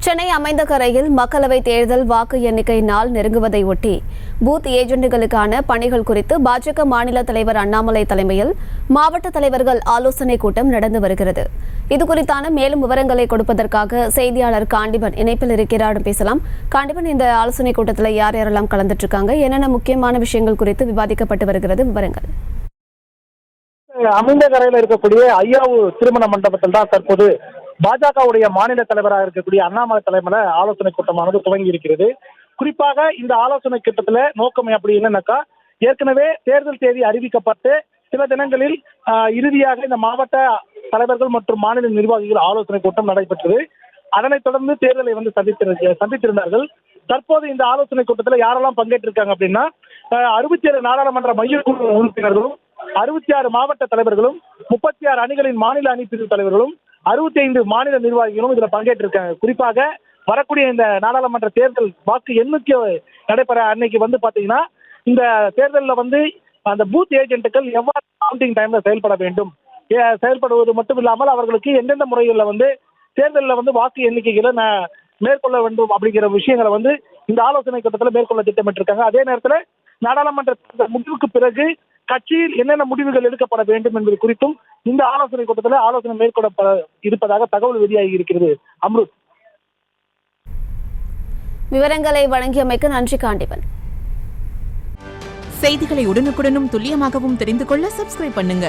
சென்னை அமைந்தகரையில் மக்களவை தேர்தல் வாக்கு எண்ணிக்கை நாள் நெருங்குவதை ஒட்டி பூத் ஏஜென்ட்டுகளுக்கான பணிகள் குறித்து பாஜக மாநில தலைவர் அண்ணாமலை தலைமையில் மாவட்ட தலைவர்கள் ஆலோசனைக் கூட்டம் நடந்து வருகிறது. இதுகுறித்தான மேலும் விவரங்களை கொடுப்பதற்காக செய்தியாளர் காண்டிபன் இணைப்பில் இருக்கிறார். பேசலாம். காண்டிபன், இந்த ஆலோசனைக் கூட்டத்தில் யார் யாரெல்லாம் கலந்துட்டு இருக்காங்க, என்னென்ன முக்கியமான விஷயங்கள் குறித்து விவாதிக்கப்பட்டு வருகிறது, விவரங்கள்? அமைந்தகரையில் இருக்கக்கூடிய ஐயாவு திருமண மண்டபத்தில் தான் தற்போது பாஜகவுடைய மாநில தலைவராக இருக்கக்கூடிய அண்ணாமலை தலைமையில ஆலோசனை கூட்டமானது துவங்கி இருக்கிறது. குறிப்பாக இந்த ஆலோசனை கூட்டத்துல நோக்கம் அப்படி என்னன்னாக்கா, ஏற்கனவே தேர்தல் தேதி அறிவிக்கப்பட்டு சில தினங்களில் இறுதியாக இந்த மாவட்ட தலைவர்கள் மற்றும் மாநில நிர்வாகிகள் ஆலோசனை கூட்டம் நடைபெற்றது. அதனைத் தொடர்ந்து தேர்தலை சந்தித்திருந்தார்கள். தற்போது இந்த ஆலோசனை கூட்டத்தில் யாரெல்லாம் பங்கேற்றிருக்காங்க அப்படின்னா, 67 நாடாளுமன்ற மையக்குழு உறுப்பினர்களும் 66 மாவட்ட தலைவர்களும் 36 அணிகளின் மாநில அணி பிரிவு தலைவர்களும் 65 மாநில நிர்வாகிகளும் இதுல பங்கேற்றிருக்காங்க. குறிப்பாக வரக்கூடிய இந்த நாடாளுமன்ற தேர்தல் வாக்கு எண்ணிக்கை நடைபெற அன்னைக்கு பாத்தீங்கன்னா, இந்த தேர்தலில் அந்த பூத் ஏஜென்ட்டுகள் எவ்வாறு கவுண்டிங் டைம்ல செயல்பட வேண்டும், செயல்படுவது மட்டும் இல்லாமல் அவர்களுக்கு எந்தெந்த முறைகளில் தேர்தலில் வாக்கு எண்ணிக்கைகளை மேற்கொள்ள வேண்டும் அப்படிங்கிற விஷயங்களை இந்த ஆலோசனை கூட்டத்தில் மேற்கொள்ள திட்டமிட்டிருக்காங்க. அதே நேரத்தில் நாடாளுமன்ற முடிவுக்கு பிறகு கட்சியில் என்னென்ன முடிவுகள் எடுக்கப்பட வேண்டும் என்பது குறித்தும் இந்த ஆலோசனை கூட்டத்தில் ஆலோசனை மேற்கொள்ள இருப்பதாக தகவல் வெளியாகி இருக்கிறது. அம்ருத், விவரங்களை வழங்கியமைக்கு நன்றி காண்டிபன். செய்திகளை உடனுக்குடனும் துல்லியமாகவும் தெரிந்து கொள்ள சப்ஸ்கிரைப் பண்ணுங்க.